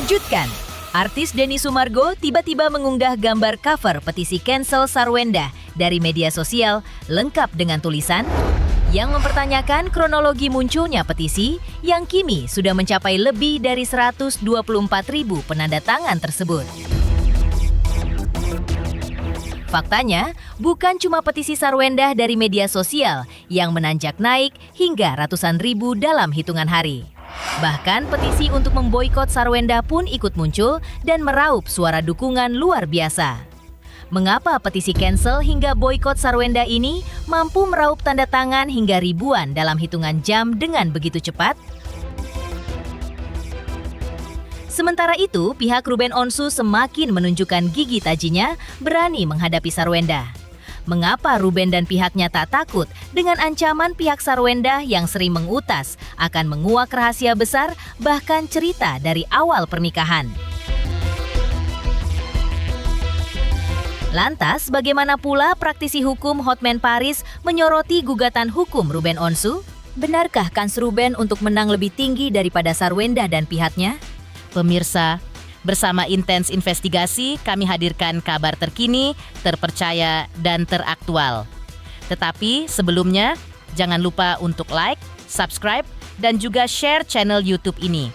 Mengejutkan, artis Denny Sumargo tiba-tiba mengunggah gambar cover petisi cancel Sarwenda dari media sosial lengkap dengan tulisan yang mempertanyakan kronologi munculnya petisi yang kini sudah mencapai lebih dari 124.000 penanda tangan tersebut. Faktanya, bukan cuma petisi Sarwenda dari media sosial yang menanjak naik hingga ratusan ribu dalam hitungan hari. Bahkan petisi untuk memboikot Sarwenda pun ikut muncul dan meraup suara dukungan luar biasa. Mengapa petisi cancel hingga boikot Sarwenda ini mampu meraup tanda tangan hingga ribuan dalam hitungan jam dengan begitu cepat? Sementara itu, pihak Ruben Onsu semakin menunjukkan gigi tajinya berani menghadapi Sarwenda. Mengapa Ruben dan pihaknya tak takut dengan ancaman pihak Sarwenda yang sering mengutas akan menguak rahasia besar bahkan cerita dari awal pernikahan? Lantas, bagaimana pula praktisi hukum Hotman Paris menyoroti gugatan hukum Ruben Onsu? Benarkah kans Ruben untuk menang lebih tinggi daripada Sarwenda dan pihaknya? Pemirsa, bersama Intens Investigasi kami hadirkan kabar terkini, terpercaya, dan teraktual. Tetapi sebelumnya, jangan lupa untuk like, subscribe, dan juga share channel YouTube ini.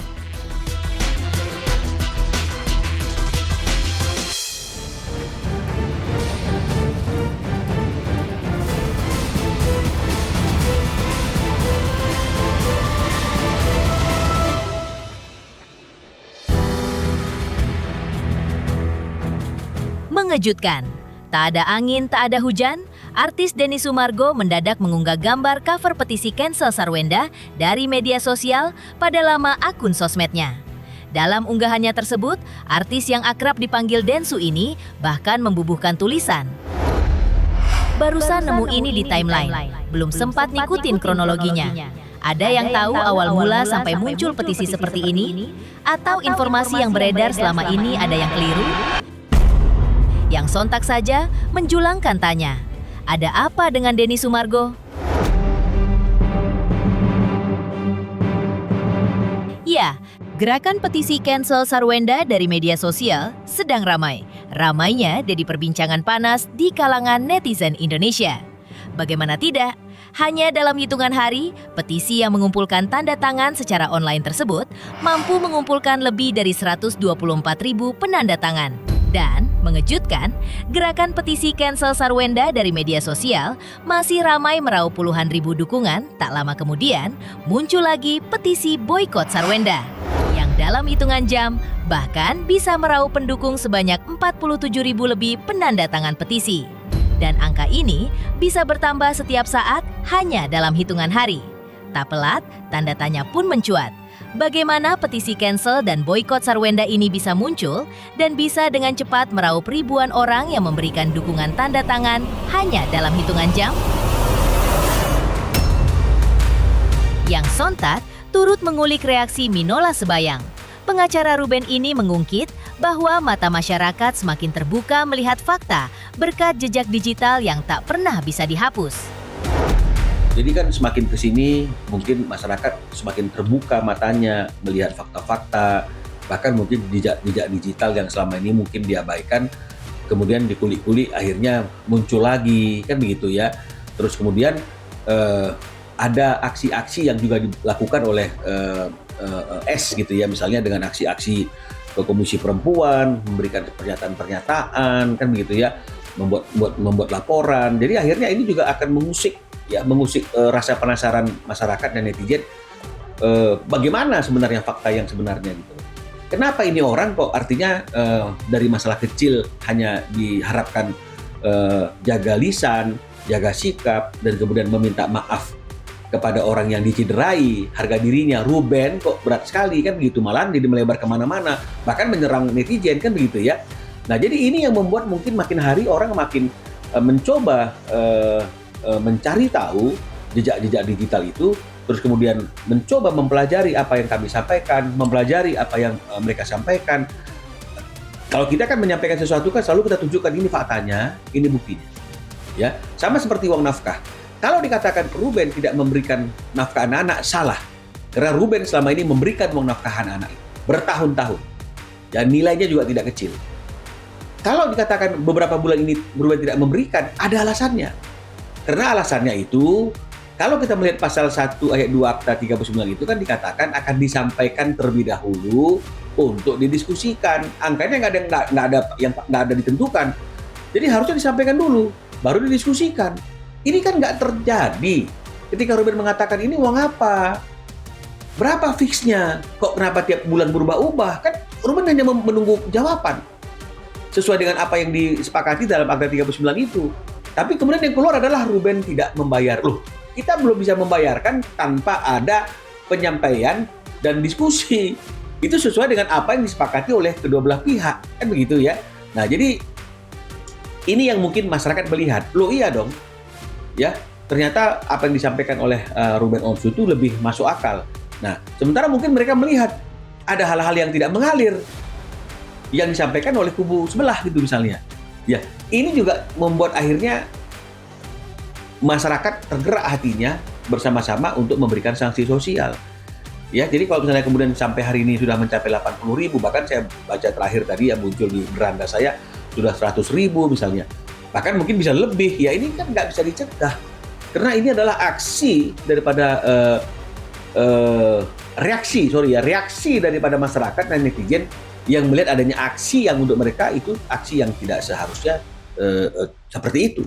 Mengejutkan, tak ada angin, tak ada hujan, artis Denny Sumargo mendadak mengunggah gambar cover petisi cancel Sarwenda dari media sosial pada lama akun sosmednya. Dalam unggahannya tersebut, artis yang akrab dipanggil Densu ini bahkan membubuhkan tulisan. Barusan nemu ini di timeline, belum sempat ngikutin kronologinya. Ada yang tahu awal mula sampai muncul petisi seperti ini? Atau informasi yang beredar selama ini ada yang keliru? Yang sontak saja menjulangkan tanya, ada apa dengan Denny Sumargo? Ya, gerakan petisi cancel Sarwenda dari media sosial sedang ramai. Ramainya jadi perbincangan panas di kalangan netizen Indonesia. Bagaimana tidak? Hanya dalam hitungan hari, petisi yang mengumpulkan tanda tangan secara online tersebut mampu mengumpulkan lebih dari 124.000 penanda tangan. Dan mengejutkan, gerakan petisi cancel Sarwenda dari media sosial masih ramai meraup puluhan ribu dukungan. Tak lama kemudian, muncul lagi petisi boikot Sarwenda yang dalam hitungan jam bahkan bisa meraup pendukung sebanyak 47.000 lebih penanda tangan petisi. Dan angka ini bisa bertambah setiap saat hanya dalam hitungan hari. Tak pelat, tanda tanya pun mencuat. Bagaimana petisi cancel dan boikot Sarwenda ini bisa muncul dan bisa dengan cepat meraup ribuan orang yang memberikan dukungan tanda tangan hanya dalam hitungan jam? Yang sontak turut mengulik reaksi Minola Sebayang. Pengacara Ruben ini mengungkit bahwa mata masyarakat semakin terbuka melihat fakta berkat jejak digital yang tak pernah bisa dihapus. Jadi kan semakin kesini mungkin masyarakat semakin terbuka matanya melihat fakta-fakta, bahkan mungkin jejak digital yang selama ini mungkin diabaikan, kemudian dikulik-kulik akhirnya muncul lagi, kan begitu ya. Terus kemudian ada aksi-aksi yang juga dilakukan oleh S gitu ya, misalnya dengan aksi-aksi ke Komisi Perempuan, memberikan pernyataan-pernyataan, kan begitu ya, membuat laporan. Jadi akhirnya ini juga akan mengusik rasa penasaran masyarakat dan netizen, bagaimana sebenarnya fakta yang sebenarnya gitu. Kenapa ini orang kok artinya dari masalah kecil hanya diharapkan jaga lisan, jaga sikap, dan kemudian meminta maaf kepada orang yang diciderai harga dirinya. Ruben kok berat sekali, kan begitu, malah jadi melebar kemana-mana, bahkan menyerang netizen, kan begitu ya. Nah, jadi ini yang membuat mungkin makin hari orang makin mencoba mencari tahu jejak-jejak digital itu, terus kemudian mencoba mempelajari apa yang kami sampaikan, mempelajari apa yang mereka sampaikan. Kalau kita kan menyampaikan sesuatu kan selalu kita tunjukkan ini faktanya, ini buktinya. Ya, sama seperti uang nafkah. Kalau dikatakan Ruben tidak memberikan nafkah anak-anak, salah. Karena Ruben selama ini memberikan uang nafkah anak-anak bertahun-tahun. dan nilainya juga tidak kecil. Kalau dikatakan beberapa bulan ini Ruben tidak memberikan, ada alasannya. Karena alasannya itu, kalau kita melihat pasal 1 ayat 2 Akta 39 itu kan dikatakan akan disampaikan terlebih dahulu untuk didiskusikan. Angkanya nggak ada ditentukan. Jadi harusnya disampaikan dulu, baru didiskusikan. Ini kan nggak terjadi. Ketika Ruben mengatakan ini uang apa? Berapa fixnya? Kok kenapa tiap bulan berubah-ubah? Kan Ruben hanya menunggu jawaban sesuai dengan apa yang disepakati dalam Akta 39 itu. Tapi kemudian yang keluar adalah Ruben tidak membayar. Loh, kita belum bisa membayarkan tanpa ada penyampaian dan diskusi. Itu sesuai dengan apa yang disepakati oleh kedua belah pihak. Kan begitu ya. Nah, jadi ini yang mungkin masyarakat melihat. Loh iya dong. Ya, ternyata apa yang disampaikan oleh Ruben Onsu itu lebih masuk akal. Nah, sementara mungkin mereka melihat ada hal-hal yang tidak mengalir yang disampaikan oleh kubu sebelah gitu misalnya. Ya, ini juga membuat akhirnya masyarakat tergerak hatinya bersama-sama untuk memberikan sanksi sosial. Ya, jadi kalau misalnya kemudian sampai hari ini sudah mencapai 80.000, bahkan saya baca terakhir tadi yang muncul di beranda saya sudah 100.000 misalnya. Bahkan mungkin bisa lebih. Ya ini kan nggak bisa dicegah. Karena ini adalah aksi daripada reaksi daripada masyarakat dan netizen yang melihat adanya aksi yang untuk mereka itu aksi yang tidak seharusnya seperti itu.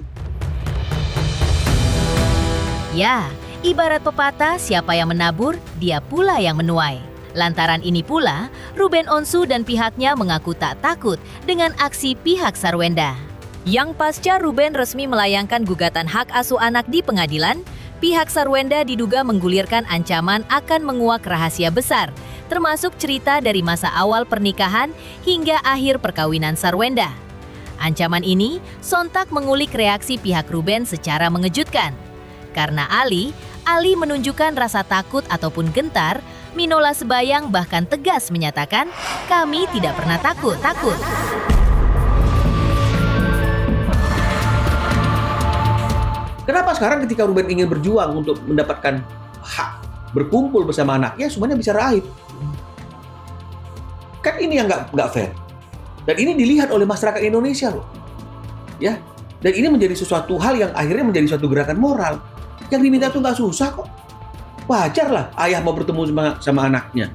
Ya, ibarat pepatah siapa yang menabur, dia pula yang menuai. Lantaran ini pula, Ruben Onsu dan pihaknya mengaku tak takut dengan aksi pihak Sarwenda. Yang pasca Ruben resmi melayangkan gugatan hak asuh anak di pengadilan, pihak Sarwenda diduga menggulirkan ancaman akan menguak rahasia besar, termasuk cerita dari masa awal pernikahan hingga akhir perkawinan Sarwenda. Ancaman ini sontak mengulik reaksi pihak Ruben secara mengejutkan. Karena Ali menunjukkan rasa takut ataupun gentar, Minola Sebayang bahkan tegas menyatakan, kami tidak pernah takut. Kenapa sekarang ketika Ruben ingin berjuang untuk mendapatkan hak berkumpul bersama anaknya, semuanya bicara aib? Kan ini yang nggak fair. Dan ini dilihat oleh masyarakat Indonesia loh. Ya. Dan ini menjadi sesuatu hal yang akhirnya menjadi suatu gerakan moral. Yang diminta itu nggak susah kok. Wajar lah ayah mau bertemu sama anaknya.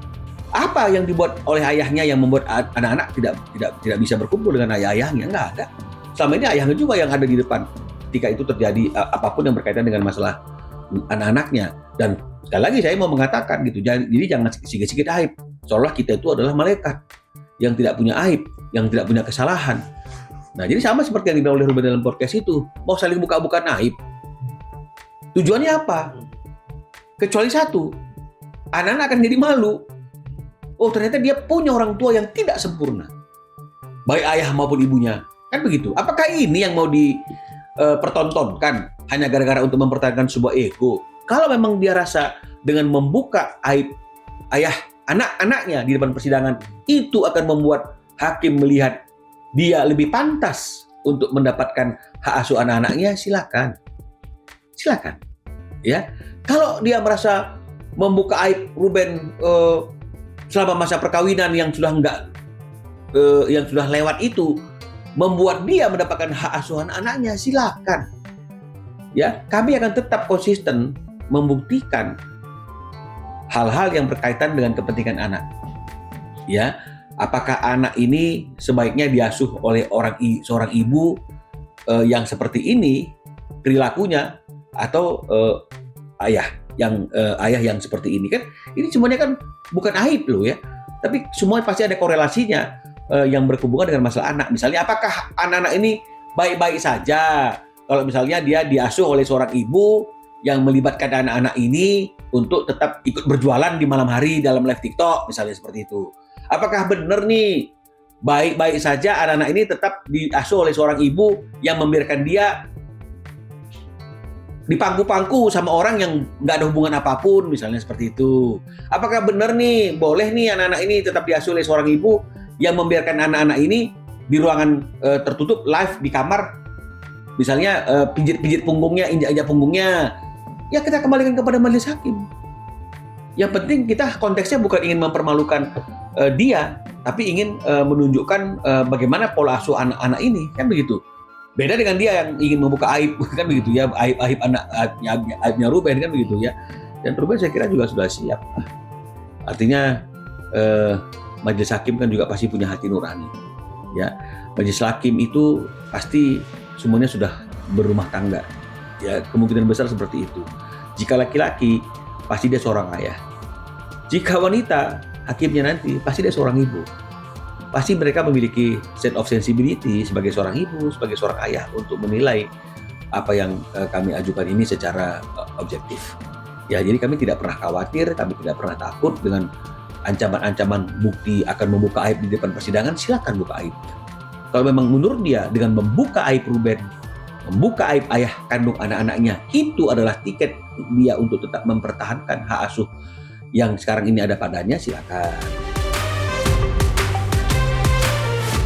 Apa yang dibuat oleh ayahnya yang membuat anak-anak tidak bisa berkumpul dengan ayahnya? Nggak ada. Selama ini ayahnya juga yang ada di depan ketika itu terjadi apapun yang berkaitan dengan masalah anak-anaknya. Dan sekali lagi saya mau mengatakan gitu, jadi jangan sikit-sikit aib. Seolah kita itu adalah malaikat yang tidak punya aib, yang tidak punya kesalahan. Nah, jadi sama seperti yang dibilang oleh Ruben dalam podcast itu, mau saling buka-bukaan aib. Tujuannya apa? Kecuali satu, anak-anak akan jadi malu. Oh, ternyata dia punya orang tua yang tidak sempurna, baik ayah maupun ibunya. Kan begitu. Apakah ini yang mau dipertontonkan hanya gara-gara untuk mempertahankan sebuah ego? Kalau memang dia rasa dengan membuka aib ayah anak-anaknya di depan persidangan, itu akan membuat hakim melihat dia lebih pantas untuk mendapatkan hak asuh anak-anaknya, silakan. Ya, kalau dia merasa membuka aib Ruben selama masa perkawinan yang sudah lewat itu membuat dia mendapatkan hak asuh anak-anaknya, silakan. Ya, kami akan tetap konsisten membuktikan hal-hal yang berkaitan dengan kepentingan anak. Ya, apakah anak ini sebaiknya diasuh oleh seorang ibu yang seperti ini perilakunya, atau ayah yang seperti ini? Kan ini semuanya kan bukan aib loh ya, tapi semua pasti ada korelasinya yang berhubungan dengan masalah anak. Misalnya, apakah anak-anak ini baik-baik saja kalau misalnya dia diasuh oleh seorang ibu yang melibatkan anak-anak ini untuk tetap ikut berjualan di malam hari dalam live TikTok misalnya, seperti itu? Apakah benar nih baik-baik saja anak-anak ini tetap diasuh oleh seorang ibu yang membiarkan dia dipangku-pangku sama orang yang nggak ada hubungan apapun misalnya, seperti itu? Apakah benar nih boleh nih anak-anak ini tetap diasuh oleh seorang ibu yang membiarkan anak-anak ini di ruangan tertutup live di kamar, misalnya pijit-pijit punggungnya, injak-injak punggungnya? Ya, kita kembalikan kepada majelis hakim. Yang penting kita konteksnya bukan ingin mempermalukan dia, tapi ingin menunjukkan bagaimana pola asuh anak-anak ini, kan begitu. Beda dengan dia yang ingin membuka aib, kan begitu ya, aib aibnya Ruben, kan begitu ya. Dan Ruben saya kira juga sudah siap. Artinya majelis hakim kan juga pasti punya hati nurani, ya. Majelis hakim itu pasti semuanya sudah berumah tangga, ya, kemungkinan besar seperti itu. Jika laki-laki, pasti dia seorang ayah. Jika wanita, hakimnya nanti pasti dia seorang ibu. Pasti mereka memiliki sense of sensibility sebagai seorang ibu, sebagai seorang ayah untuk menilai apa yang kami ajukan ini secara objektif. Ya, jadi kami tidak pernah khawatir, kami tidak pernah takut dengan ancaman-ancaman bukti akan membuka aib di depan persidangan. Silakan buka aib. Kalau memang menurut dia dengan membuka aib Ruben, membuka aib ayah kandung anak-anaknya, itu adalah tiket dia untuk tetap mempertahankan hak asuh yang sekarang ini ada padanya, silakan.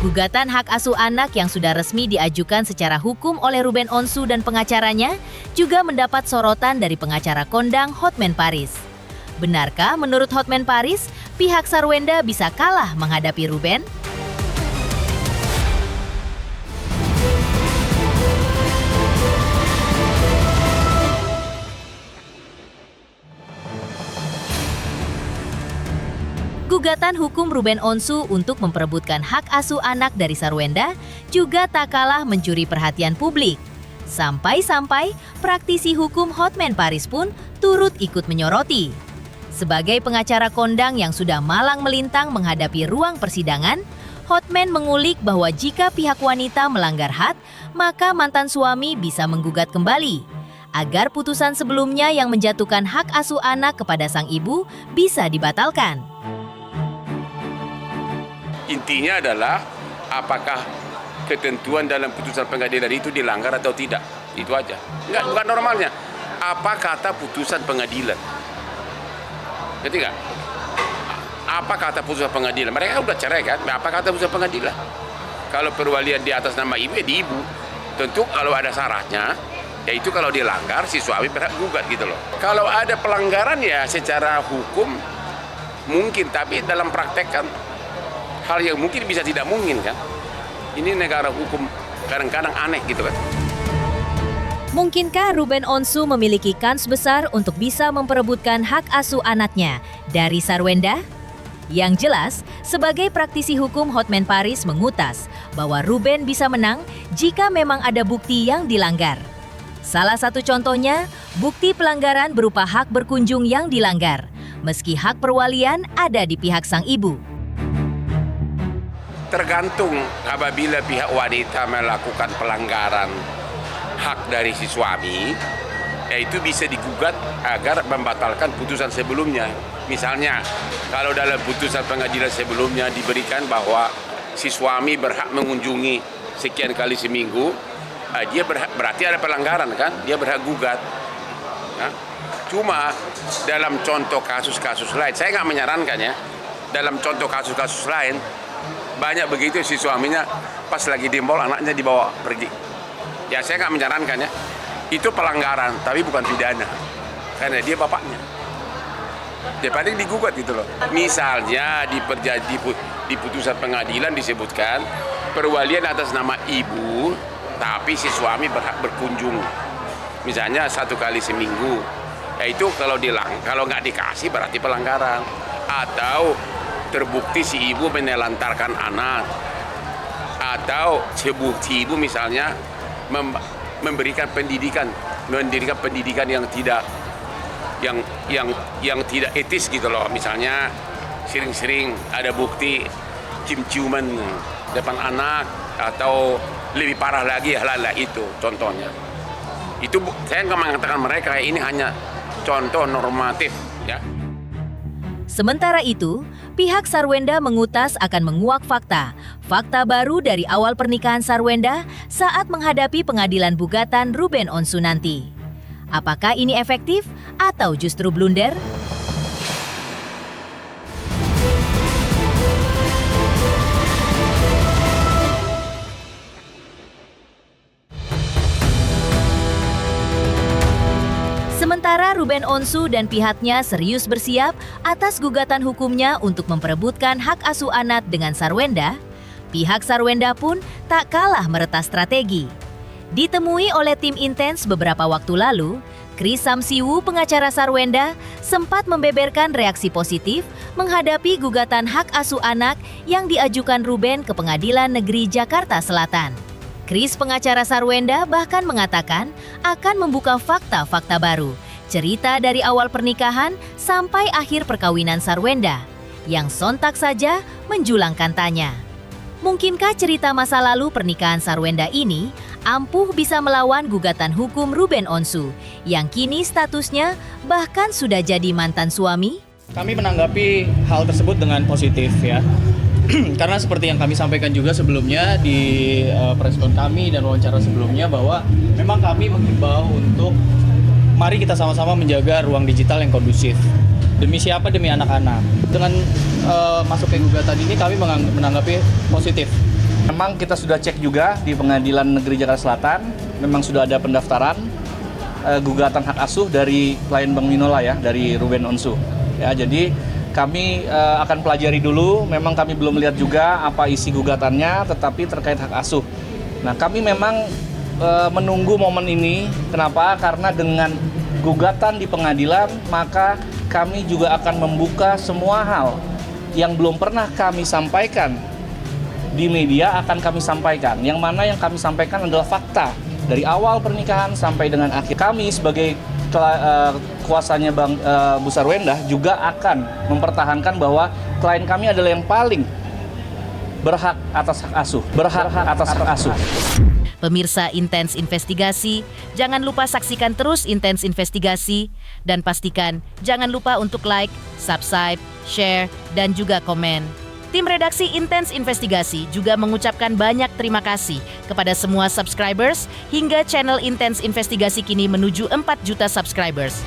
Gugatan hak asuh anak yang sudah resmi diajukan secara hukum oleh Ruben Onsu dan pengacaranya juga mendapat sorotan dari pengacara kondang Hotman Paris. Benarkah menurut Hotman Paris, pihak Sarwenda bisa kalah menghadapi Ruben? Gugatan hukum Ruben Onsu untuk memperebutkan hak asuh anak dari Sarwenda juga tak kalah mencuri perhatian publik. Sampai-sampai praktisi hukum Hotman Paris pun turut ikut menyoroti. Sebagai pengacara kondang yang sudah malang melintang menghadapi ruang persidangan, Hotman mengulik bahwa jika pihak wanita melanggar had, maka mantan suami bisa menggugat kembali, agar putusan sebelumnya yang menjatuhkan hak asuh anak kepada sang ibu bisa dibatalkan. Intinya adalah apakah ketentuan dalam putusan pengadilan itu dilanggar atau tidak. Itu aja. Enggak, bukan normalnya. Apa kata putusan pengadilan? Ngerti nggak? Apa kata putusan pengadilan? Mereka udah cerai kan? Apa kata putusan pengadilan? Kalau perwalian di atas nama ibu, ya di ibu. Tentu kalau ada syaratnya, yaitu kalau dilanggar si suami berhak gugat gitu loh. Kalau ada pelanggaran ya secara hukum mungkin, tapi dalam praktek kan hal yang mungkin bisa tidak mungkin kan. Ini negara hukum kadang-kadang aneh gitu kan. Mungkinkah Ruben Onsu memiliki kans besar untuk bisa memperebutkan hak asuh anaknya dari Sarwenda? Yang jelas, sebagai praktisi hukum Hotman Paris mengutas bahwa Ruben bisa menang jika memang ada bukti yang dilanggar. Salah satu contohnya, bukti pelanggaran berupa hak berkunjung yang dilanggar, meski hak perwalian ada di pihak sang ibu. Tergantung apabila pihak wanita melakukan pelanggaran hak dari si suami, yaitu bisa digugat agar membatalkan putusan sebelumnya. Misalnya, kalau dalam putusan pengadilan sebelumnya diberikan bahwa si suami berhak mengunjungi sekian kali seminggu, dia berarti ada pelanggaran kan, dia berhak gugat. Nah, cuma dalam contoh kasus-kasus lain, saya nggak menyarankan ya, dalam contoh kasus-kasus lain, banyak begitu si suaminya pas lagi di mall anaknya dibawa pergi. Ya saya nggak menyarankan ya, itu pelanggaran tapi bukan pidana, karena dia bapaknya. Dia paling digugat gitu loh. Misalnya di putusan pengadilan disebutkan perwalian atas nama ibu, tapi si suami berhak berkunjung. Misalnya 1 kali seminggu, yaitu kalau nggak dikasih berarti pelanggaran. Atau terbukti si ibu menelantarkan anak, atau sebukti ibu misalnya mendirikan pendidikan yang tidak etis gitu loh. Misalnya sering-sering ada bukti cium-ciuman depan anak, atau lebih parah lagi hal-hal itu contohnya. Itu saya nggak mengatakan mereka ini hanya contoh normatif ya. Sementara itu, pihak Sarwenda mengutas akan menguak fakta baru dari awal pernikahan Sarwenda saat menghadapi pengadilan gugatan Ruben Onsu nanti. Apakah ini efektif atau justru blunder? Sementara Sementara Ruben Onsu dan pihaknya serius bersiap atas gugatan hukumnya untuk memperebutkan hak asuh anak dengan Sarwenda, pihak Sarwenda pun tak kalah meretas strategi. Ditemui oleh tim Intens beberapa waktu lalu, Chris Samsiwu, pengacara Sarwenda, sempat membeberkan reaksi positif menghadapi gugatan hak asuh anak yang diajukan Ruben ke Pengadilan Negeri Jakarta Selatan. Chris, pengacara Sarwenda, bahkan mengatakan akan membuka fakta-fakta baru, cerita dari awal pernikahan sampai akhir perkawinan Sarwenda, yang sontak saja menjulangkan tanya. Mungkinkah cerita masa lalu pernikahan Sarwenda ini ampuh bisa melawan gugatan hukum Ruben Onsu, yang kini statusnya bahkan sudah jadi mantan suami? Kami menanggapi hal tersebut dengan positif ya. Karena seperti yang kami sampaikan juga sebelumnya di preskon kami dan wawancara sebelumnya, bahwa memang kami menghimbau untuk mari kita sama-sama menjaga ruang digital yang kondusif. Demi siapa? Demi anak-anak. Dengan masuknya gugatan ini kami menanggapi positif. Memang kita sudah cek juga di Pengadilan Negeri Jakarta Selatan, memang sudah ada pendaftaran gugatan hak asuh dari klien Bang Minola ya, dari Ruben Onsu. Ya, jadi kami akan pelajari dulu, memang kami belum lihat juga apa isi gugatannya, tetapi terkait hak asuh. Nah, kami memang menunggu momen ini, kenapa? Karena dengan gugatan di pengadilan, maka kami juga akan membuka semua hal yang belum pernah kami sampaikan di media, akan kami sampaikan. Yang mana yang kami sampaikan adalah fakta, dari awal pernikahan sampai dengan akhir. Kami sebagai kuasanya Bu Sarwenda juga akan mempertahankan bahwa klien kami adalah yang paling berhak atas hak asuh. Pemirsa Intens Investigasi, jangan lupa saksikan terus Intens Investigasi dan pastikan jangan lupa untuk like, subscribe, share, dan juga komen. Tim redaksi Intens Investigasi juga mengucapkan banyak terima kasih kepada semua subscribers hingga channel Intens Investigasi kini menuju 4 juta subscribers.